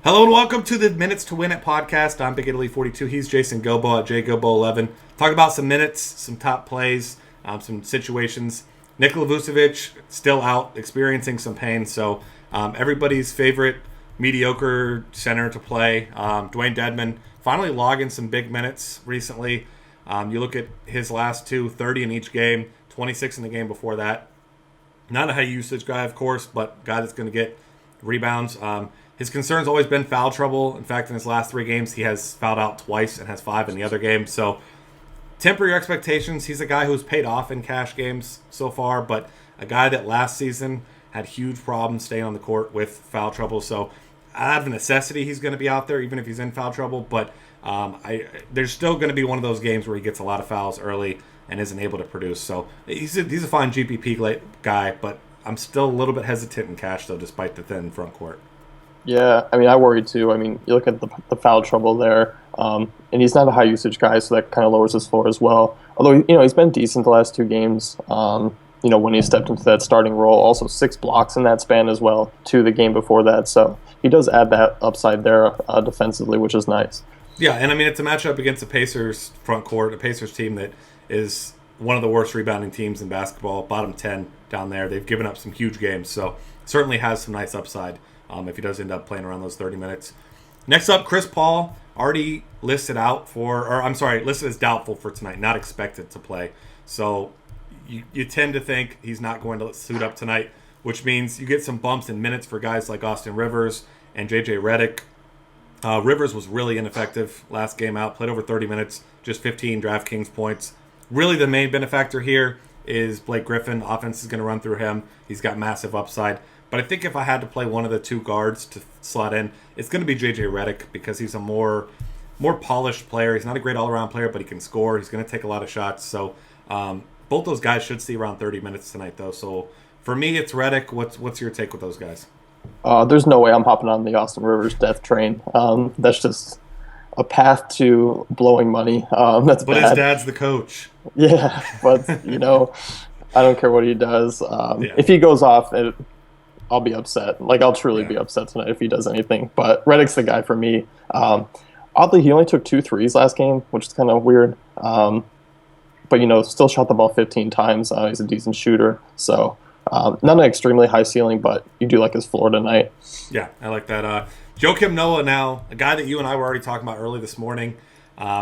Hello and welcome to the Minutes to Win It podcast. I'm Big Italy 42. He's Jason Gobo at JGobo11. Talk about some minutes, some top plays, some situations. Nikola Vucevic still out, experiencing some pain. So everybody's favorite mediocre center to play, Dwayne Dedmon, finally logging some big minutes recently. You look at his last two, 30 in each game, 26 in the game before that. Not a high usage guy, of course, but guy that's going to get rebounds. His concern's always been foul trouble. In fact, in his last 3 games, he has fouled out twice and has 5 in the other game. So temper your expectations. He's a guy who's paid off in cash games so far, but a guy that last season had huge problems staying on the court with foul trouble. So out of necessity, he's going to be out there even if he's in foul trouble. But there's still going to be one of those games where he gets a lot of fouls early and isn't able to produce. So he's a fine GPP guy, but I'm still a little bit hesitant in cash, though, despite the thin front court. Yeah, I mean, I worry too. I mean, you look at the foul trouble there, and he's not a high usage guy, so that kind of lowers his floor as well. Although, he's been decent the last 2 games, when he stepped into that starting role. Also 6 blocks in that span as well, to the game before that. So he does add that upside there defensively, which is nice. Yeah, and I mean, it's a matchup against the Pacers front court, a Pacers team that is one of the worst rebounding teams in basketball, bottom 10 down there. They've given up some huge games, so certainly has some nice upside if he does end up playing around those 30 minutes. Next up, Chris Paul, already listed as doubtful for tonight, not expected to play. So you tend to think he's not going to suit up tonight, which means you get some bumps in minutes for guys like Austin Rivers and JJ Redick. Rivers was really ineffective last game out, played over 30 minutes, just 15 DraftKings points. Really the main benefactor here is Blake Griffin. Offense is going to run through him. He's got massive upside. But I think if I had to play one of the 2 guards to slot in, it's going to be JJ Redick because he's a more polished player. He's not a great all-around player, but he can score. He's going to take a lot of shots. So both those guys should see around 30 minutes tonight, though. So for me, it's Redick. What's your take with those guys? There's no way I'm hopping on the Austin Rivers death train. That's just a path to blowing money. That's but bad. His dad's the coach. Yeah, but, I don't care what he does. If he goes off, I'll be upset. I'll truly be upset tonight if he does anything. But Redick's the guy for me. Oddly, he only took 2 threes last game, which is kind of weird. But, still shot the ball 15 times. He's a decent shooter. So, not an extremely high ceiling, but you do like his floor tonight. Yeah, I like that. Joakim Noah now, a guy that you and I were already talking about early this morning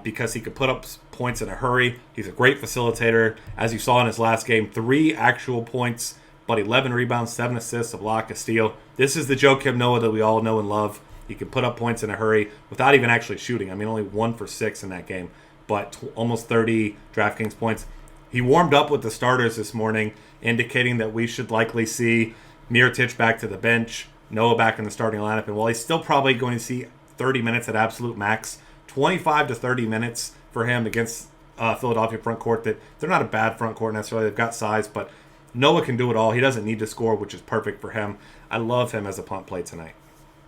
because he could put up points in a hurry. He's a great facilitator. As you saw in his last game, 3 actual points, but 11 rebounds, 7 assists, a block, a steal. This is the Joakim Noah that we all know and love. He can put up points in a hurry without even actually shooting. I mean, only 1 for 6 in that game, but almost 30 DraftKings points. He warmed up with the starters this morning, indicating that we should likely see Mirotic back to the bench, Noah back in the starting lineup. And while he's still probably going to see 30 minutes at absolute max, 25 to 30 minutes for him against Philadelphia front court, that they're not a bad front court necessarily. They've got size, but Noah can do it all. He doesn't need to score, which is perfect for him. I love him as a punt play tonight.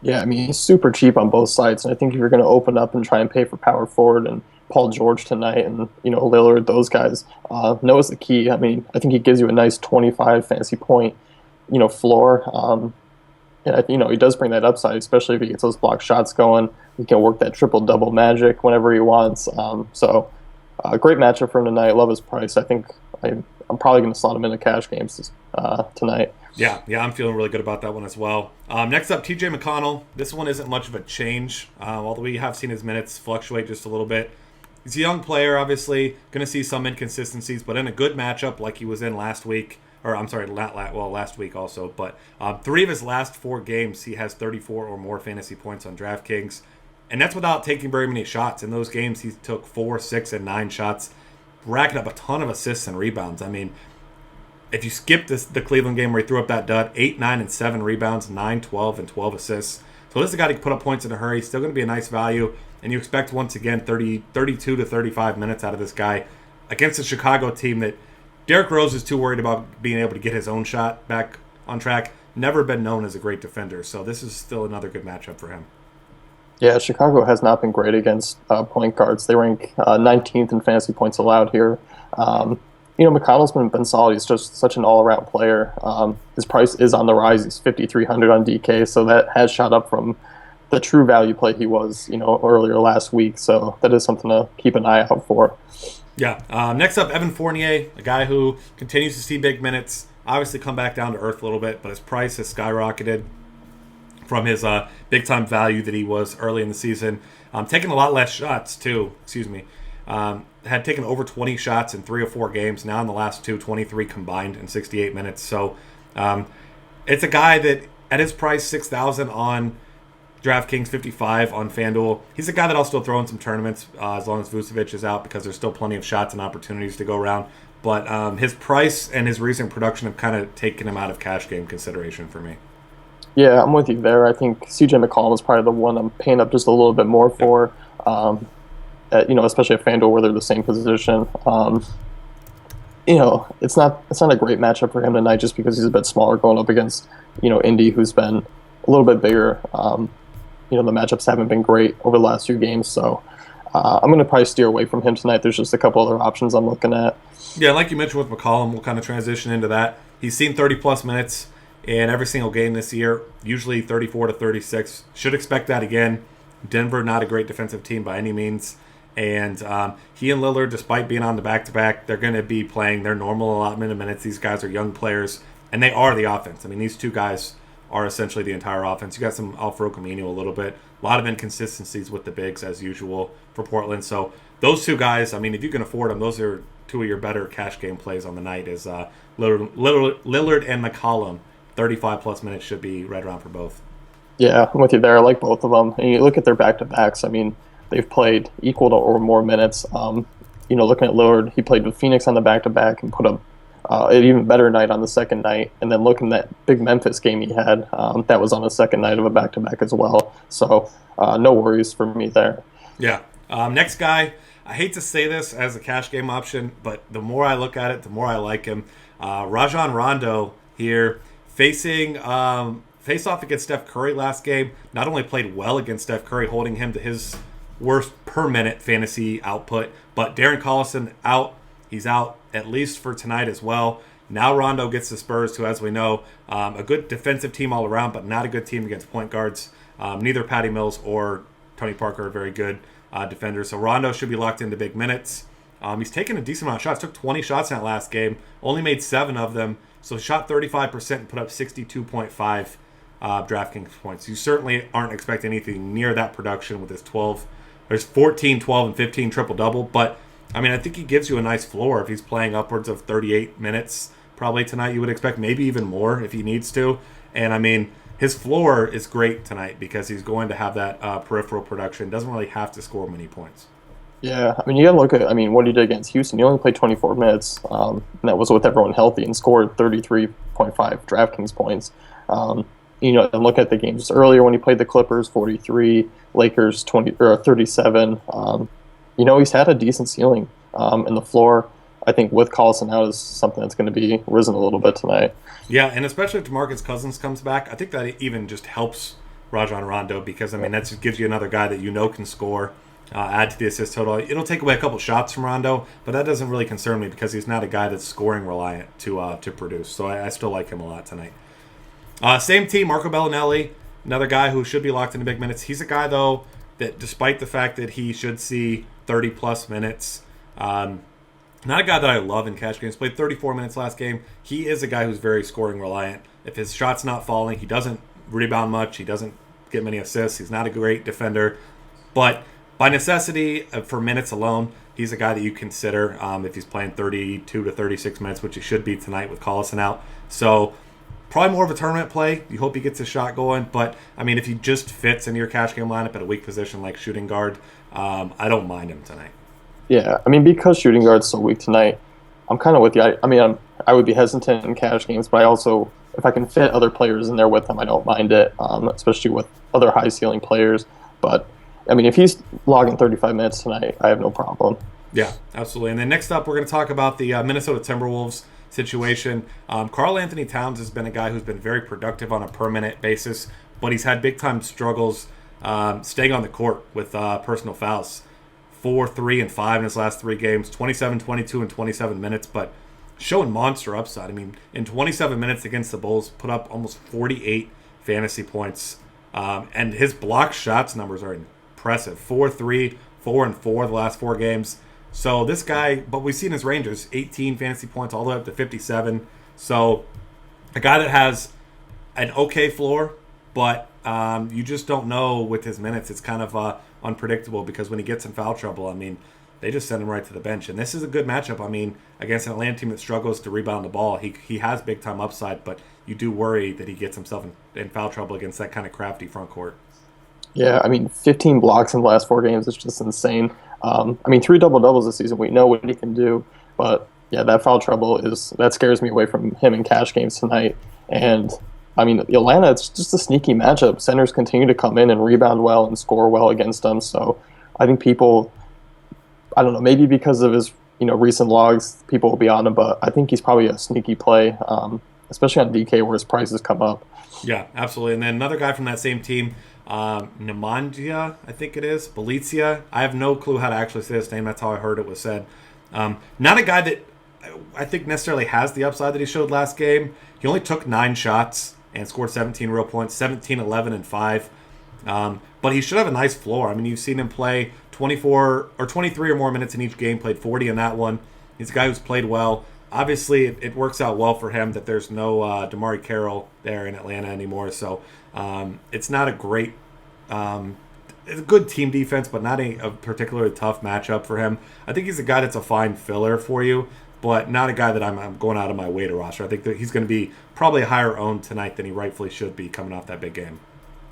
Yeah, I mean, he's super cheap on both sides. And I think if you're going to open up and try and pay for power forward and Paul George tonight and, Lillard, those guys, Noah's the key. I mean, I think he gives you a nice 25 fantasy point, floor. And, he does bring that upside, especially if he gets those block shots going. He can work that triple-double magic whenever he wants. So great matchup for him tonight. Love his price. I think I'm probably going to slot him into cash games tonight. Yeah, I'm feeling really good about that one as well. Next up, TJ McConnell. This one isn't much of a change, although we have seen his minutes fluctuate just a little bit. He's a young player, obviously, going to see some inconsistencies, but in a good matchup like he was in last week, last week also. But 3 of his last 4 games, he has 34 or more fantasy points on DraftKings, and that's without taking very many shots. In those games, he took 4, 6, and 9 shots, racking up a ton of assists and rebounds. I mean, if you skip the Cleveland game where he threw up that dud, 8, 9, and 7 rebounds, 9, 12, and 12 assists. So this is a guy who can put up points in a hurry. Still going to be a nice value. And you expect, once again, 32 to 35 minutes out of this guy against a Chicago team that Derrick Rose is too worried about being able to get his own shot back on track. Never been known as a great defender. So this is still another good matchup for him. Yeah, Chicago has not been great against point guards. They rank 19th in fantasy points allowed here. McConnell's been solid. He's just such an all-around player. His price is on the rise. He's 5,300 on DK, so that has shot up from the true value play he was, earlier last week. So that is something to keep an eye out for. Yeah. Next up, Evan Fournier, a guy who continues to see big minutes. Obviously, come back down to earth a little bit, but his price has skyrocketed from his big-time value that he was early in the season. Taking a lot less shots, too. Excuse me. Had taken over 20 shots in 3 or 4 games. Now in the last 2, 23 combined in 68 minutes. So it's a guy that, at his price, $6,000 on DraftKings, 55 on FanDuel. He's a guy that I'll still throw in some tournaments as long as Vucevic is out, because there's still plenty of shots and opportunities to go around. But his price and his recent production have kind of taken him out of cash game consideration for me. Yeah, I'm with you there. I think CJ McConnell is probably the one I'm paying up just a little bit more for, especially at FanDuel where they're the same position. It's not a great matchup for him tonight just because he's a bit smaller going up against, Indy, who's been a little bit bigger. The matchups haven't been great over the last few games, so I'm going to probably steer away from him tonight. There's just a couple other options I'm looking at. Yeah, like you mentioned with McCollum, we'll kind of transition into that. He's seen 30-plus minutes in every single game this year, usually 34 to 36. Should expect that again. Denver, not a great defensive team by any means. And he and Lillard, despite being on the back-to-back, they're going to be playing their normal allotment of minutes. These guys are young players, and they are the offense. I mean, these two guys are essentially the entire offense. You got some Alfaro Camino a little bit. A lot of inconsistencies with the bigs, as usual, for Portland. So those two guys, I mean, if you can afford them, those are two of your better cash game plays on the night is Lillard and McCollum. 35-plus minutes should be right around for both. Yeah, I'm with you there. I like both of them. And you look at their back-to-backs, I mean, they've played equal to or more minutes. Looking at Lillard, he played with Phoenix on the back-to-back and put up an even better night on the second night. And then looking at that big Memphis game he had, that was on the second night of a back-to-back as well. So no worries for me there. Yeah. Next guy, I hate to say this as a cash game option, but the more I look at it, the more I like him. Rajon Rondo here, facing face off against Steph Curry last game. Not only played well against Steph Curry, holding him to his worst per minute fantasy output, but Darren Collison out. He's out at least for tonight as well. Now Rondo gets the Spurs, who, as we know, a good defensive team all around, but not a good team against point guards. Neither Patty Mills or Tony Parker are very good defenders. So Rondo should be locked into big minutes. He's taken a decent amount of shots. Took 20 shots in that last game. Only made 7 of them. So he shot 35% and put up 62.5 DraftKings points. You certainly aren't expecting anything near that production with his 14, 12, and 15 triple-double. But, I mean, I think he gives you a nice floor if he's playing upwards of 38 minutes probably tonight. You would expect maybe even more if he needs to. And, I mean, his floor is great tonight because he's going to have that peripheral production. Doesn't really have to score many points. Yeah, I mean, you got to look at, what he did against Houston. He only played 24 minutes, and that was with everyone healthy, and scored 33.5 DraftKings points. And look at the games earlier when he played the Clippers, 43, Lakers 37. He's had a decent ceiling, and the floor, I think, with Collison out is something that's going to be risen a little bit tonight. Yeah, and especially if DeMarcus Cousins comes back, I think that even just helps Rajon Rondo because, that just gives you another guy that can score. Add to the assist total. It'll take away a couple shots from Rondo, but that doesn't really concern me because he's not a guy that's scoring reliant to produce. So I still like him a lot tonight. Same team, Marco Belinelli, another guy who should be locked into big minutes. He's a guy, though, that despite the fact that he should see 30-plus minutes, not a guy that I love in cash games. Played 34 minutes last game. He is a guy who's very scoring reliant. If his shot's not falling, he doesn't rebound much. He doesn't get many assists. He's not a great defender. But by necessity, for minutes alone, he's a guy that you consider if he's playing 32 to 36 minutes, which he should be tonight with Collison out. So probably more of a tournament play. You hope he gets his shot going. But, if he just fits into your cash game lineup at a weak position like shooting guard, I don't mind him tonight. Yeah, because shooting guard's so weak tonight, I'm kind of with you. I would be hesitant in cash games, but I also, if I can fit other players in there with him, I don't mind it, especially with other high-ceiling players. But if he's logging 35 minutes tonight, I have no problem. Yeah, absolutely. And then next up, we're going to talk about the Minnesota Timberwolves situation. KarlAnthony Towns has been a guy who's been very productive on a per-minute basis, but he's had big-time struggles staying on the court with personal fouls. 4, 3, and 5 in his last 3 games, 27, 22, and 27 minutes, but showing monster upside. In 27 minutes against the Bulls, put up almost 48 fantasy points. And his block shots numbers are impressive. 4-3, 4-4 the last 4 games. So this guy, but we've seen his ranges, 18 fantasy points all the way up to 57. So a guy that has an okay floor, but you just don't know with his minutes. It's kind of unpredictable because when he gets in foul trouble, I mean, they just send him right to the bench. And this is a good matchup. I mean, against an Atlanta team that struggles to rebound the ball, he has big-time upside, but you do worry that he gets himself in foul trouble against that kind of crafty front court. Yeah, I mean, 15 blocks in the last 4 games is just insane. I mean, 3 double-doubles this season. We know what he can do, but yeah, that foul trouble that scares me away from him in cash games tonight. And I mean, Atlanta, it's just a sneaky matchup. Centers continue to come in and rebound well and score well against them. So I think people, I don't know, maybe because of his recent logs, people will be on him, but I think he's probably a sneaky play, especially on DK where his prices come up. Yeah, absolutely. And then another guy from that same team, Nemanja, I think it is, Belizia. I have no clue how to actually say his name. That's how I heard it was said. Not a guy that I think necessarily has the upside that he showed last game. He only took 9 shots and scored 17 real points, 17, 11, and 5. But he should have a nice floor. I mean, you've seen him play 24 or 23 or more minutes in each game, played 40 in that one. He's a guy who's played well. Obviously, it works out well for him that there's no DeMarre Carroll there in Atlanta anymore. So it's not a great it's a good team defense, but not a particularly tough matchup for him. I think he's a guy that's a fine filler for you, but not a guy that I'm going out of my way to roster. I think that he's going to be probably higher owned tonight than he rightfully should be coming off that big game.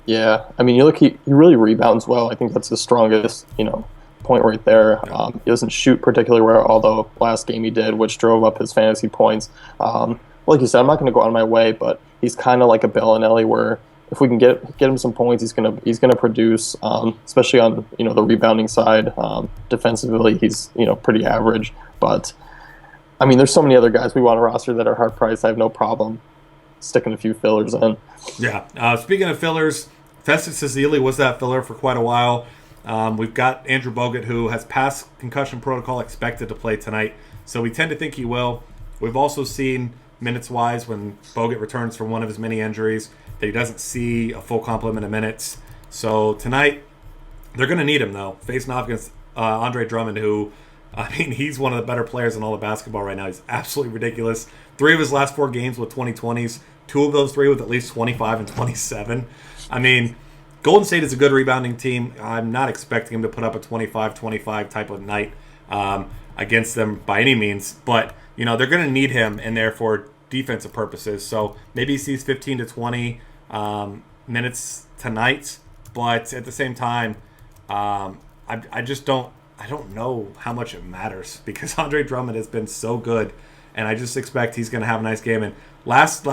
Yeah, I mean, you look, he really rebounds well. I think that's his strongest, point right there. Yeah. He doesn't shoot particularly well, although last game he did, which drove up his fantasy points. Like you said, I'm not going to go out of my way, but he's kind of like a Belinelli where if we can get him some points, he's gonna produce, especially on the rebounding side. Defensively, he's pretty average, but I mean, there's so many other guys we want to roster that are hard priced. I have no problem sticking a few fillers in. Yeah. Speaking of fillers, Festus Ezeli was that filler for quite a while. We've got Andrew Bogut, who has passed concussion protocol, expected to play tonight, so we tend to think he will. We've also seen minutes-wise when Bogut returns from one of his many injuries that he doesn't see a full complement of minutes. So tonight, they're going to need him, though, facing off against Andre Drummond, who, I mean, he's one of the better players in all of basketball right now. He's absolutely ridiculous. 3 of his last 4 games with 2020s, 2 of those 3 with at least 25 and 27. I mean, Golden State is a good rebounding team. I'm not expecting him to put up a 25-25 type of night against them by any means, but they're going to need him in there for defensive purposes. So maybe he sees 15 to 20 minutes tonight, but at the same time, I don't know how much it matters because Andre Drummond has been so good, and I just expect he's going to have a nice game. And last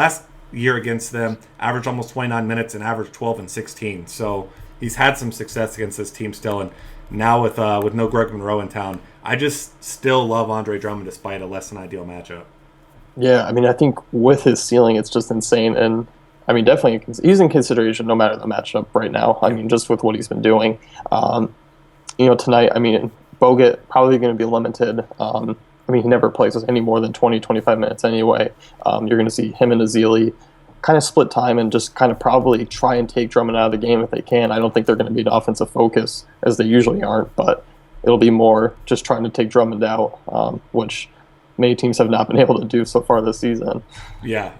year against them, averaged almost 29 minutes and averaged 12 and 16. So he's had some success against this team still, and now with no Greg Monroe in town, I just still love Andre Drummond despite a less than ideal matchup. Yeah, I mean, I think with his ceiling, it's just insane, and I mean, definitely he's in consideration no matter the matchup right now. I mean, just with what he's been doing. Tonight, I mean, Bogut probably going to be limited. I mean, he never plays any more than 20, 25 minutes anyway. You're going to see him and Ezeli kind of split time and just kind of probably try and take Drummond out of the game if they can. I don't think they're going to be an offensive focus, as they usually aren't, but it'll be more just trying to take Drummond out, which many teams have not been able to do so far this season. Yeah.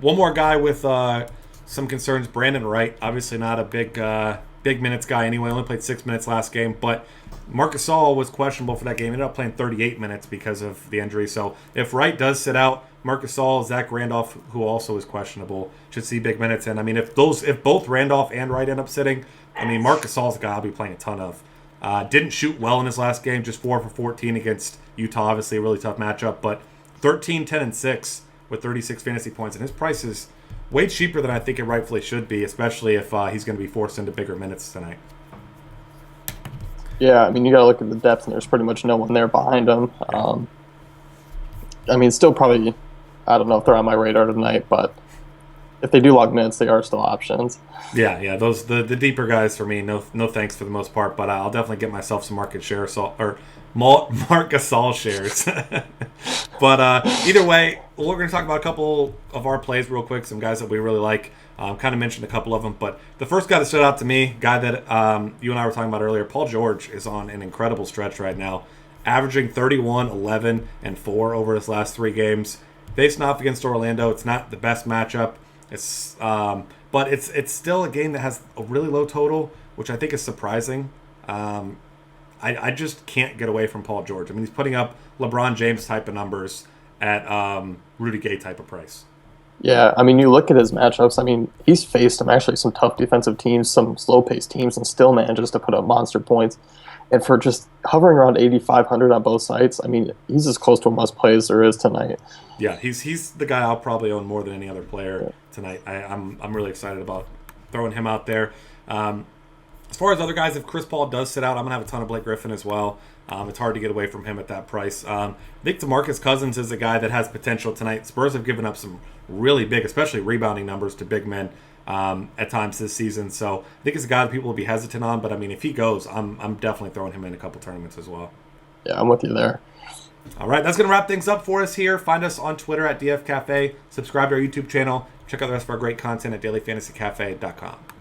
One more guy with some concerns, Brandon Wright. Obviously not a big minutes guy anyway. Only played 6 minutes last game, but Marc Gasol was questionable for that game. He ended up playing 38 minutes because of the injury. So if Wright does sit out, Marc Gasol, Zach Randolph, who also is questionable, should see big minutes. And I mean, if both Randolph and Wright end up sitting, I mean, Marc Gasol's a guy I'll be playing a ton of. Didn't shoot well in his last game, just 4 for 14 against Utah. Obviously a really tough matchup, but 13, 10, and 6 with 36 fantasy points. And his price is way cheaper than I think it rightfully should be, especially if he's going to be forced into bigger minutes tonight. Yeah, I mean, you got to look at the depth, and there's pretty much no one there behind him. I mean, still probably, I don't know if they're on my radar tonight, but if they do log minutes, they are still options. Yeah, those the deeper guys for me, no thanks for the most part, but I'll definitely get myself some market share or Marc Gasol shares. But either way, we're going to talk about a couple of our plays real quick, some guys that we really like. Kind of mentioned a couple of them, but the first guy that stood out to me, guy that you and I were talking about earlier, Paul George, is on an incredible stretch right now, averaging 31, 11, and 4 over his last 3 games. Facing off against Orlando, it's not the best matchup. But it's still a game that has a really low total, which I think is surprising. I just can't get away from Paul George. I mean, he's putting up LeBron James type of numbers at Rudy Gay type of price. Yeah, I mean, you look at his matchups. I mean, he's faced some tough defensive teams, some slow-paced teams, and still manages to put up monster points. And for just hovering around 8,500 on both sides, I mean, he's as close to a must-play as there is tonight. Yeah, he's the guy I'll probably own more than any other player tonight. I'm really excited about throwing him out there. As far as other guys, if Chris Paul does sit out, I'm going to have a ton of Blake Griffin as well. It's hard to get away from him at that price. I think DeMarcus Cousins is a guy that has potential tonight. Spurs have given up some really big, especially rebounding numbers to big men at times this season. So I think it's a guy that people will be hesitant on. But, I mean, if he goes, I'm definitely throwing him in a couple tournaments as well. Yeah, I'm with you there. All right, that's going to wrap things up for us here. Find us on Twitter at DF Cafe. Subscribe to our YouTube channel. Check out the rest of our great content at dailyfantasycafe.com.